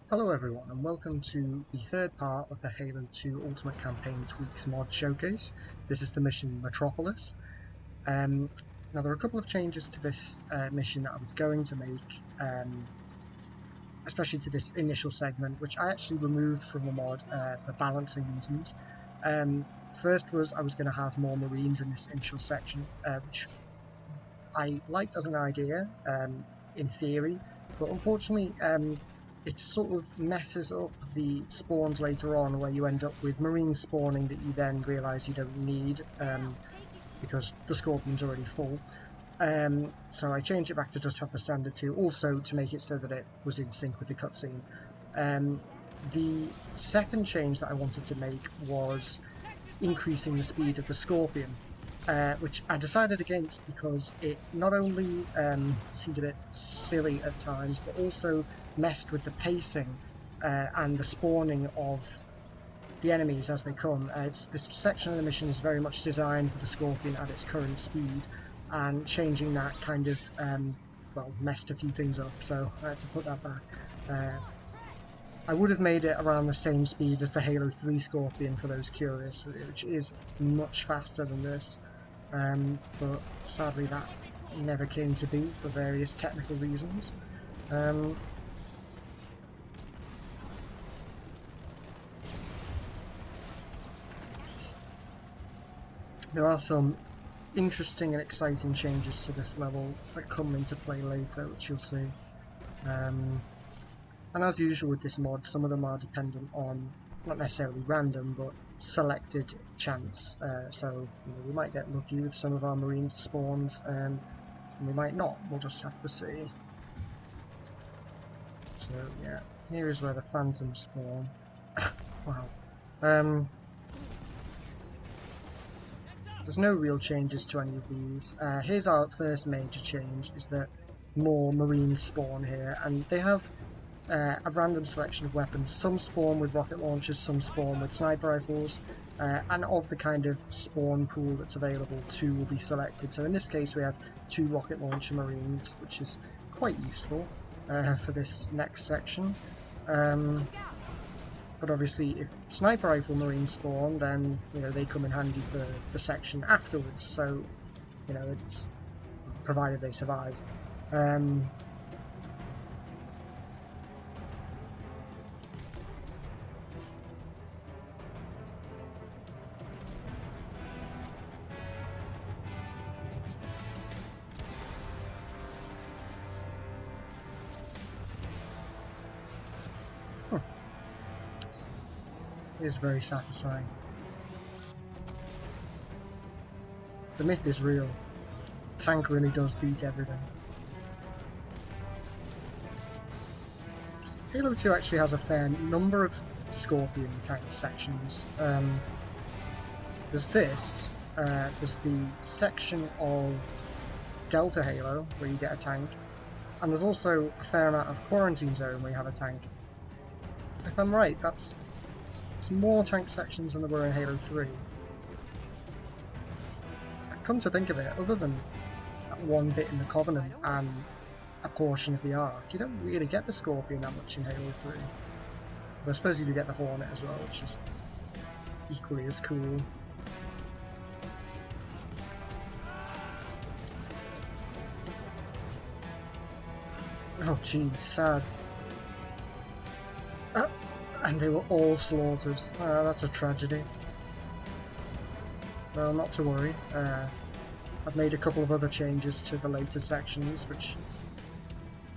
Hello everyone and welcome to the third part of the Halo 2 Ultimate Campaign Tweaks mod showcase. This is the mission Metropolis. Now there are a couple of changes to this mission that I was going to make, especially to this initial segment, which I actually removed from the mod for balancing reasons. First was I was going to have more Marines in this initial section, which I liked as an idea, in theory, but unfortunately it sort of messes up the spawns later on, where you end up with Marines spawning that you then realise you don't need, because the Scorpion's already full. So I changed it back to just have the standard 2, also to make it so that it was in sync with the cutscene. The second change that I wanted to make was increasing the speed of the Scorpion, which I decided against because it not only seemed a bit silly at times, but also messed with the pacing and the spawning of the enemies as they come. This section of the mission is very much designed for the Scorpion at its current speed, and changing that kind of, well, messed a few things up, so I had to put that back. I would have made it around the same speed as the Halo 3 Scorpion for those curious, which is much faster than this, but sadly that never came to be for various technical reasons. There are some interesting and exciting changes to this level that come into play later, which you'll see. And as usual with this mod, some of them are dependent on not necessarily random, but selected chance. So we might get lucky with some of our Marines spawned, and we might not. We'll just have to see. So yeah, here is where the Phantoms spawn. Wow. There's no real changes to any of these. Here's our first major change, is that more Marines spawn here, and they have a random selection of weapons. Some spawn with rocket launchers, some spawn with sniper rifles, and of the kind of spawn pool that's available, 2 will be selected. So in this case we have 2 rocket launcher Marines, which is quite useful for this next section. But obviously if sniper rifle Marines spawn, then they come in handy for the section afterwards, so it's provided they survive. Is very satisfying. The myth is real. Tank really does beat everything. Halo 2 actually has a fair number of Scorpion tank sections. There's this, there's the section of Delta Halo where you get a tank, and there's also a fair amount of Quarantine Zone where you have a tank. If I'm right, that's more tank sections than there were in Halo 3. Come to think of it, other than that one bit in the Covenant and a portion of the Ark, you don't really get the Scorpion that much in Halo 3. But I suppose you do get the Hornet as well, which is equally as cool. Oh geez, sad. And they were all slaughtered. That's a tragedy. Well, not to worry. I've made a couple of other changes to the later sections, which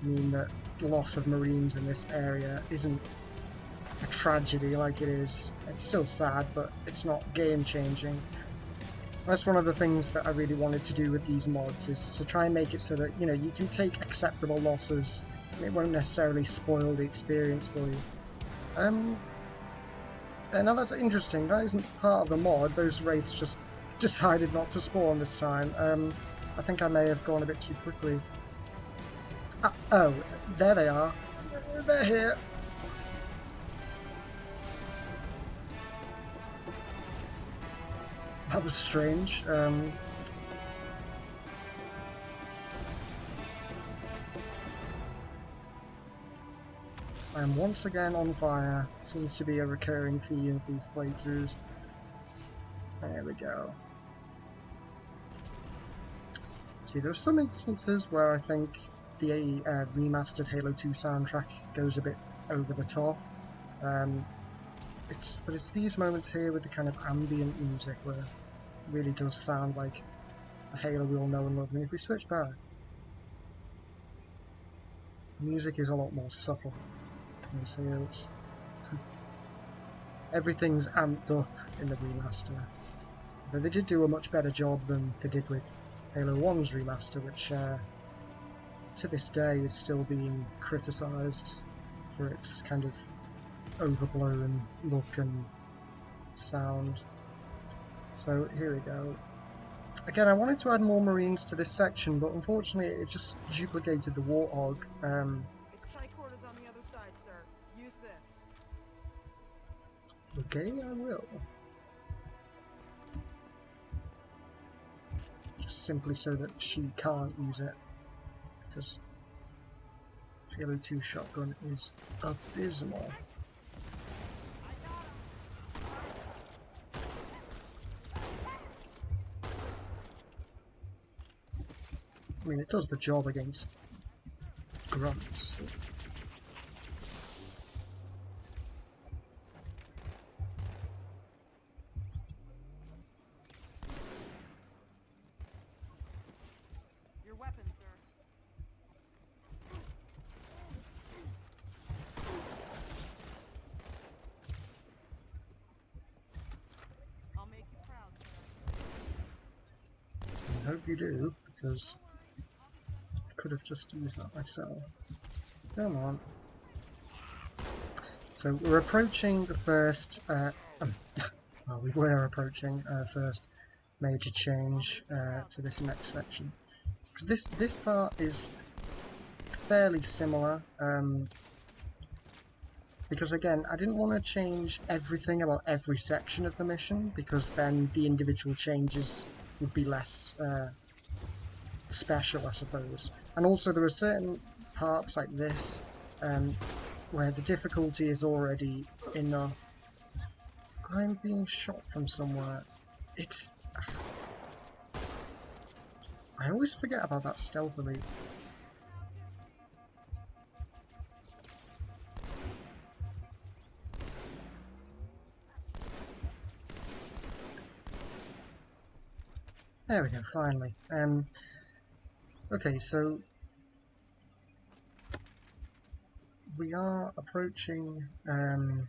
mean that the loss of Marines in this area isn't a tragedy like it is. It's still sad, but it's not game-changing. That's one of the things that I really wanted to do with these mods, is to try and make it so that you can take acceptable losses and it won't necessarily spoil the experience for you. Now that's interesting, that isn't part of the mod. Those wraiths just decided not to spawn this time. I think I may have gone a bit too quickly. Oh, there they are. They're here. That was strange. I am once again on fire. Seems to be a recurring theme of these playthroughs. There we go. See, there are some instances where I think the remastered Halo 2 soundtrack goes a bit over the top. But it's these moments here with the kind of ambient music where it really does sound like the Halo we all know and love. I mean, if we switch back, the music is a lot more subtle. Whereas here it's everything's amped up in the remaster. Though they did do a much better job than they did with Halo 1's remaster, which to this day is still being criticised for its kind of overblown look and sound. So here we go. Again, I wanted to add more Marines to this section, but unfortunately it just duplicated the Warthog. It's tight quarters on the other side, sir. Use this. Okay, I will. Just simply so that she can't use it, because Halo 2 shotgun is abysmal. I mean, it does the job against grunts. Your weapon, sir. I'll make you proud, sir. I hope you do, because I could have just used that myself. Come on. So we're approaching the first, well, we were approaching first major change to this next section. Because this part is fairly similar, because again, I didn't want to change everything about every section of the mission, because then the individual changes would be less special, I suppose. And also there are certain parts like this where the difficulty is already enough. I'm being shot from somewhere. It's... I always forget about that stealth elite. There we go, finally. Okay, so we are approaching the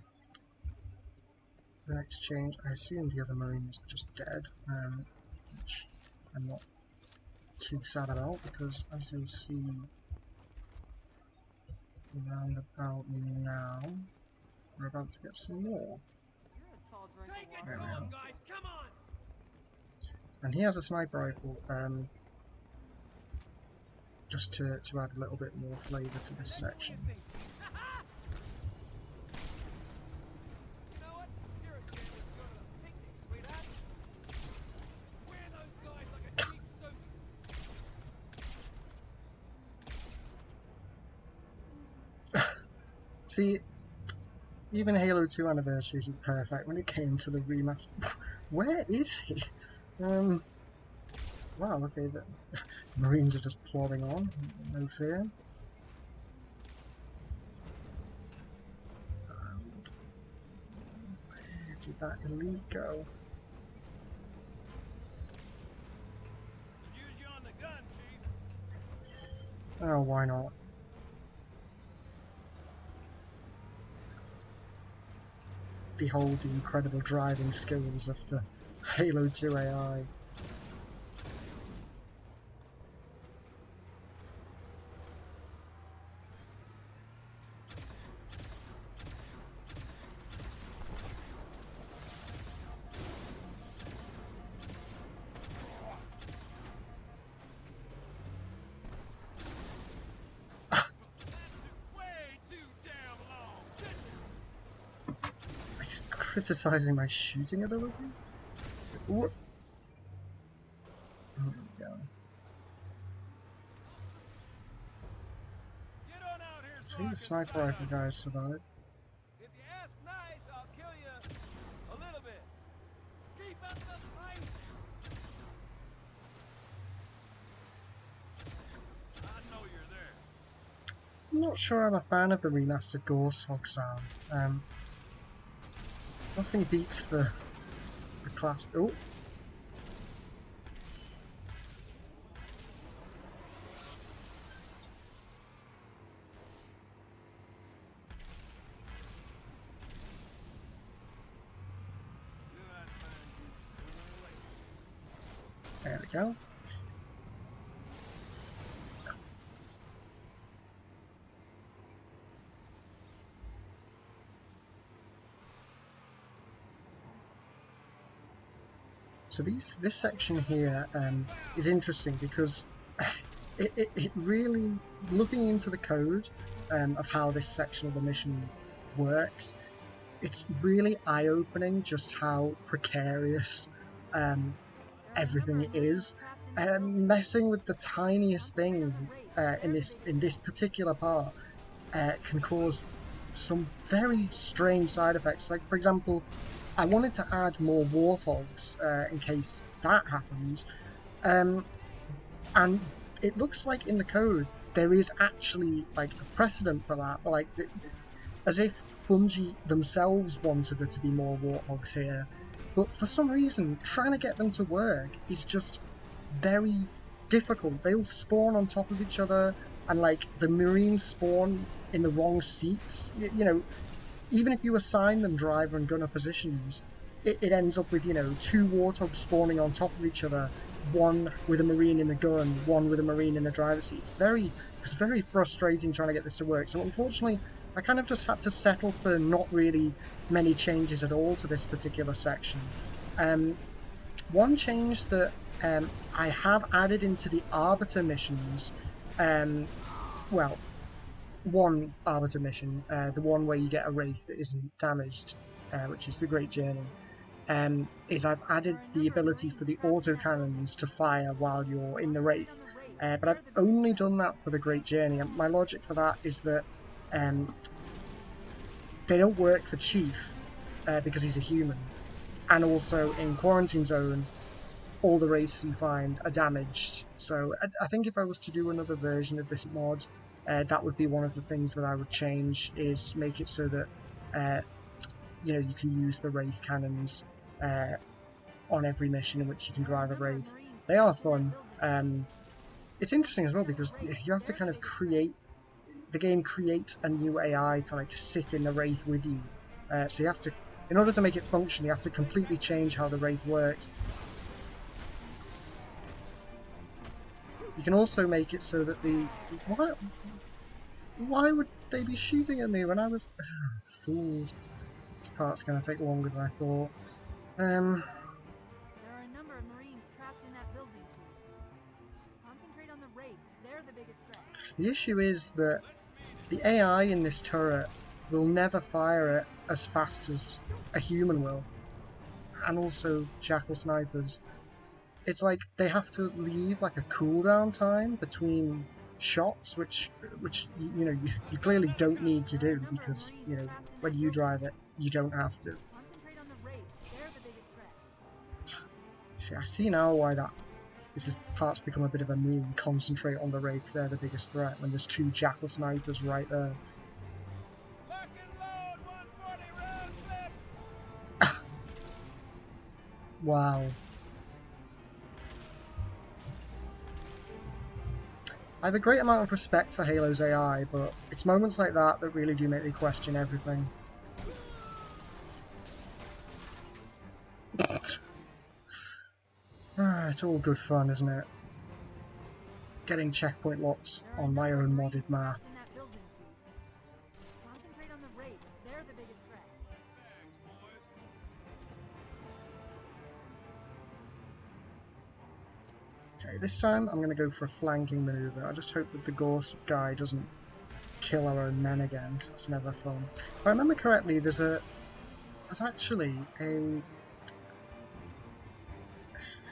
next change. I assume the other Marines are just dead, which I'm not too sad about, because as you'll see around about now, we're about to get some more. You're a tall drink Take of it, water. come on, guys, come on! And he has a sniper rifle, just to add a little bit more flavour to this section. You know what? You're a kid that's going to a picnic, sweetheart. Wear those guys like a cheap suit. See, even Halo 2 Anniversary isn't perfect when it came to the remaster. Where is he? Wow, okay, the Marines are just plodding on, no fear. And where did that elite go? Use you on the gun, Chief. Oh, why not? Behold the incredible driving skills of the Halo 2 AI. Criticizing my shooting ability? What? Oh, there we go. Get on out here, See, Sergeant. the sniper rifle guys survived. If you ask nice, I'll kill you a little bit. Keep up the fight. I know you're there. I'm not sure I'm a fan of the remastered Gorse Hog sound. Nothing beats the class. Oh, there we go. So this section here is interesting because it really, looking into the code of how this section of the mission works, it's really eye-opening just how precarious everything is. Messing with the tiniest thing in this particular part can cause some very strange side effects. Like, for example, I wanted to add more warthogs in case that happens, and it looks like in the code there is actually like a precedent for that, like as if Bungie themselves wanted there to be more warthogs here, but for some reason trying to get them to work is just very difficult. They all spawn on top of each other, and like the Marines spawn in the wrong seats. You know, even if you assign them driver and gunner positions, it ends up with, you know, two warthogs spawning on top of each other, one with a Marine in the gun, one with a Marine in the driver's seat. It's very frustrating trying to get this to work. So unfortunately, I kind of just had to settle for not really many changes at all to this particular section. One change that I have added into the Arbiter missions, well, one Arbiter mission, the one where you get a Wraith that isn't damaged, which is the Great Journey, is I've added the ability for the autocannons to fire while you're in the Wraith. But I've only done that for the Great Journey, and my logic for that is that they don't work for Chief because he's a human, and also in Quarantine Zone, all the Wraiths you find are damaged. So I think if I was to do another version of this mod, that would be one of the things that I would change, is make it so that you know, you can use the Wraith cannons on every mission in which you can drive a Wraith. They are fun. It's interesting as well because you have to kind of create, the game creates a new AI to like sit in the Wraith with you. So you have to, in order to make it function, you have to completely change how the Wraith works. You can also make it so that the... Why would they be shooting at me when I was... Fools. This part's going to take longer than I thought. There are a number of Marines trapped in that building, Chief. Concentrate on the Wraiths. They're the biggest threat. The issue is that the AI in this turret will never fire it as fast as a human will. And also Jackal snipers. It's like they have to leave like a cooldown time between shots, which you know you clearly don't need to do, because you know when you drive it you don't have to. Concentrate on the Wraiths. They're the biggest threat. See, I see now why this part's become a bit of a meme. Concentrate on the Wraiths, they're the biggest threat, when there's two Jackal snipers right there. Lock and load, 140 round clip. Wow. I have a great amount of respect for Halo's AI, but it's moments like that that really do make me question everything. It's all good fun, isn't it? Getting checkpoint locked on my own modded map. In that building, Chief. Concentrate on the Wraiths. They're the biggest threat. Thanks, boys. Okay, this time I'm going to go for a flanking maneuver. I just hope that the Gorse guy doesn't kill our own men again, because that's never fun. If I remember correctly, there's actually a...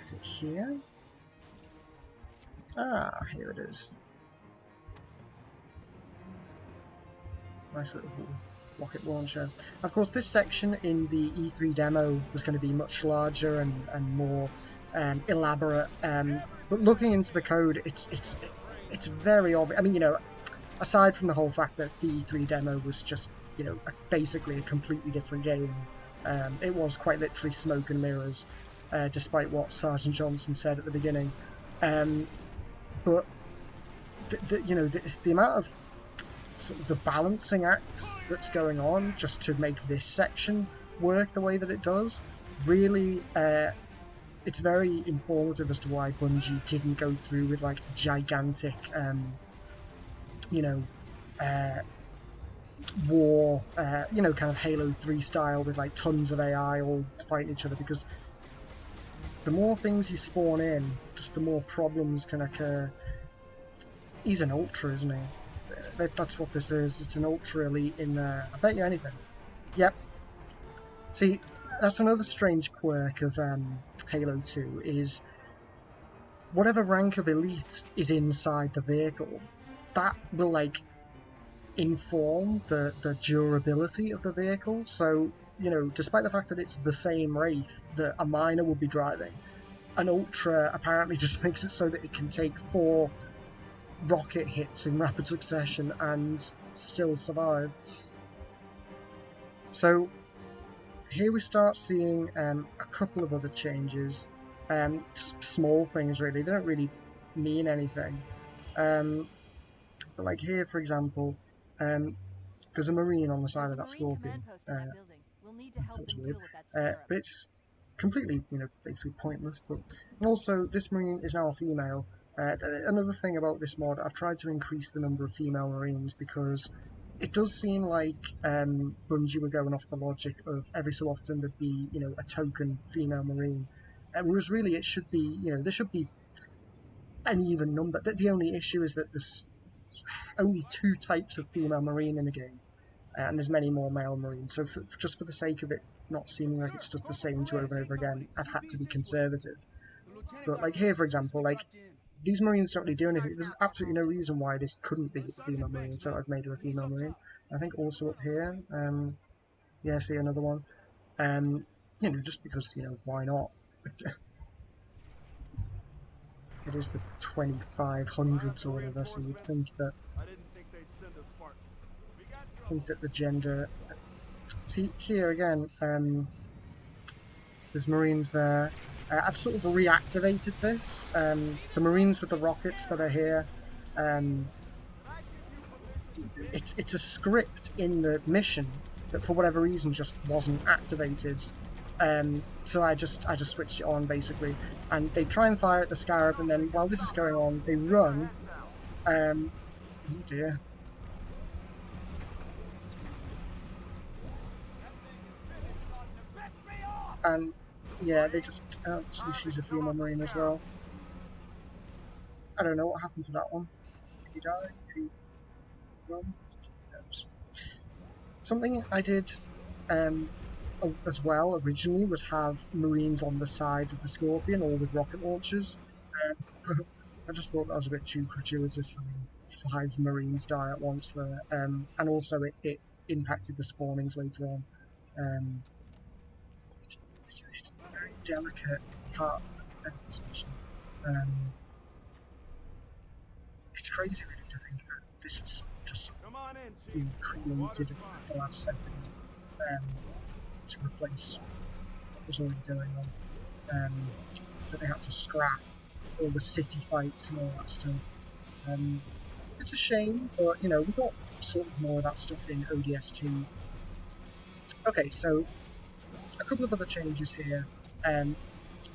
Is it here? Ah, here it is. Nice little rocket launcher. Of course, this section in the E3 demo was going to be much larger and more elaborate. But looking into the code, it's very obvious. I mean, aside from the whole fact that the E3 demo was just, basically a completely different game, it was quite literally smoke and mirrors, despite what Sergeant Johnson said at the beginning. But the amount of sort of the balancing acts that's going on just to make this section work the way that it does, really, it's very informative as to why Bungie didn't go through with like gigantic, war, kind of Halo 3 style with like tons of AI all fighting each other, because the more things you spawn in, just the more problems can occur. He's an Ultra, isn't he? That's what this is. It's an Ultra Elite in there. I bet you anything. Yep. See, that's another strange quirk of Halo 2, is whatever rank of Elite is inside the vehicle, that will, like, inform the durability of the vehicle. So, despite the fact that it's the same Wraith that a Miner will be driving, an Ultra apparently just makes it so that it can take 4 rocket hits in rapid succession and still survive. So here we start seeing a couple of other changes, just small things really. They don't really mean anything, but like here, for example, there's a Marine on the side of that Scorpion. We'll need to help That was them weird, deal with that scarab. but it's completely, basically pointless. But and also, this Marine is now a female. Another thing about this mod, I've tried to increase the number of female Marines because it does seem like Bungie were going off the logic of every so often there'd be, a token female Marine. Whereas really it should be, there should be an even number. The only issue is that there's only 2 types of female Marine in the game, and there's many more male Marines. So just for the sake of it not seeming like it's just the same 2 over and over again, I've had to be conservative. But like here, for example, like these Marines don't really do anything. There's absolutely no reason why this couldn't be a female Marine, so I've made her a female Marine. I think also up here, yeah, see another one. Just because, why not? It is the 2500s or whatever, so you'd think that the gender. See here again, there's Marines there. I've sort of reactivated this. The Marines with the rockets that are here, it's a script in the mission that for whatever reason just wasn't activated. So I just switched it on basically, and they try and fire at the Scarab, and then while this is going on, they run. Oh dear. And yeah, they just she's a female Marine as well. I don't know what happened to that one. Did he die? Did he run? Who knows? Something I did as well originally was have Marines on the side of the Scorpion, all with rocket launchers. I just thought that was a bit too gratuitous, having 5 Marines die at once there. And also it impacted the spawnings later on. It's a very delicate part of this mission. It's crazy really to think that this was just being created at the last second to replace what was already going on. That they had to scrap all the city fights and all that stuff. It's a shame, but we got sort of more of that stuff in ODST. Okay, so a couple of other changes here.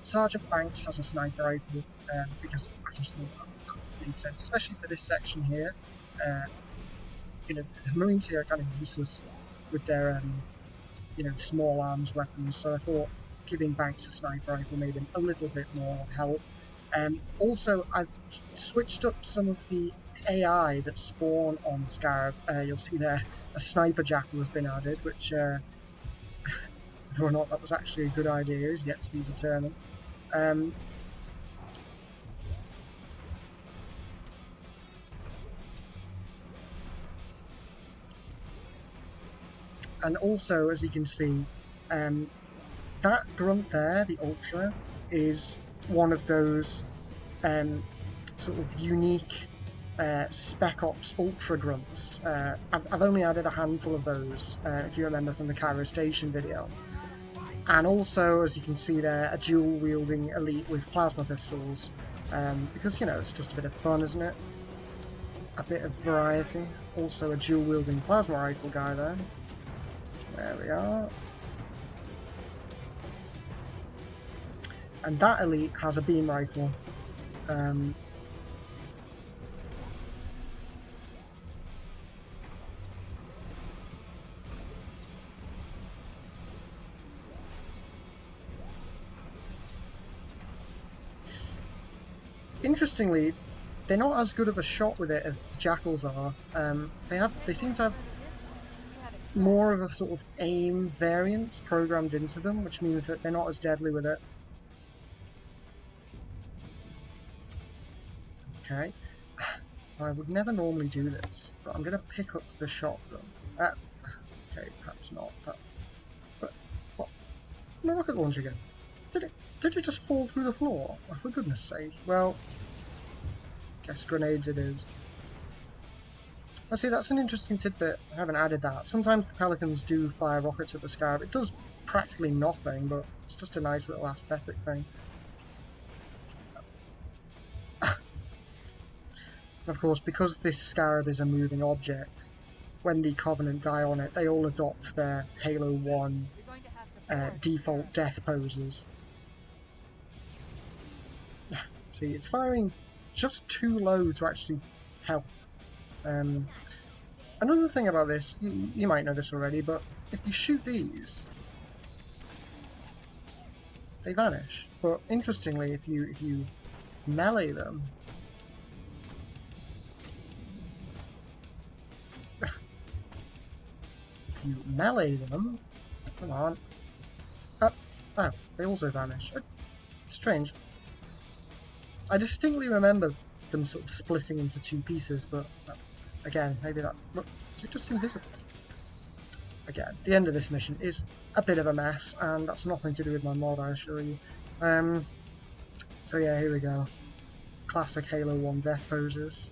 Sergeant Banks has a sniper rifle because I just thought that made sense, especially for this section here. The Marines here are kind of useless with their small arms weapons, so I thought giving Banks a sniper rifle made him a little bit more help. Also, I've switched up some of the AI that spawn on Scarab. You'll see there a sniper jackal has been added, which whether or not that was actually a good idea is yet to be determined. And also, as you can see, that grunt there, the Ultra, is one of those sort of unique Spec Ops Ultra grunts. I've only added a handful of those, if you remember from the Cairo Station video. And also, as you can see there, a dual-wielding elite with plasma pistols. Because, you know, it's just a bit of fun, isn't it? A bit of variety. Also a dual-wielding plasma rifle guy there. There we are. And that elite has a beam rifle. Interestingly, they're not as good of a shot with it as the Jackals are. They seem to have more of a sort of aim variance programmed into them, which means that they're not as deadly with it. Okay. I would never normally do this, but I'm going to pick up the shotgun. Okay, perhaps not. But what? No rocket launch again. Did it just fall through the floor? Oh, for goodness sake. Well, guess grenades it is. I see, that's an interesting tidbit. I haven't added that. Sometimes the Pelicans do fire rockets at the Scarab. It does practically nothing, but it's just a nice little aesthetic thing. And of course, because this Scarab is a moving object, when the Covenant die on it, they all adopt their Halo 1 default death poses. See, it's firing just too low to actually help. Another thing about this, you might know this already, but if you shoot these, they vanish. But interestingly, if you melee them, come on. Oh, they also vanish. Strange. I distinctly remember them sort of splitting into two pieces, but again, maybe that... Look, is it just invisible? Again, the end of this mission is a bit of a mess, and that's nothing to do with my mod, I assure you. So yeah, here we go. Classic Halo 1 death poses.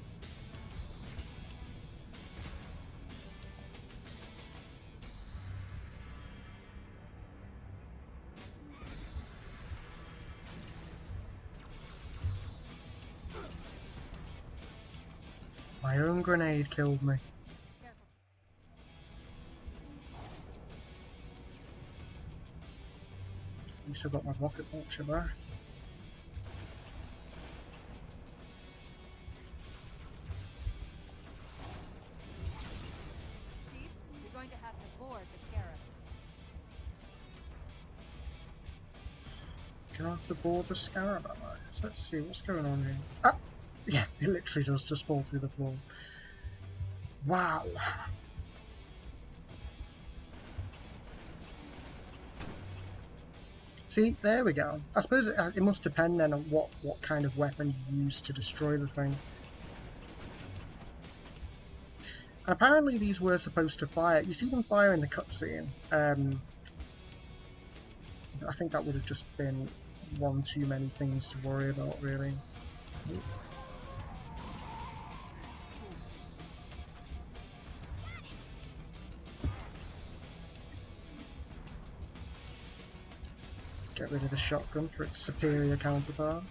My own grenade killed me. At least I've got my rocket launcher back. Chief, you're going to have to board the Scarab. Gonna have to board the Scarab, am I? So let's see what's going on here. Ah! Yeah, it literally does just fall through the floor. Wow. See, there we go. I suppose it must depend then on what kind of weapon you use to destroy the thing. And apparently these were supposed to fire. You see them fire in the cutscene. I think that would have just been one too many things to worry about, really. Get rid of the shotgun for its superior counterpart.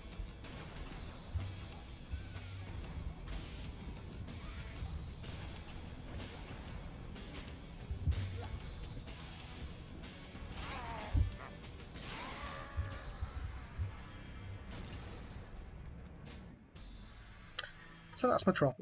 So that's Metropolis.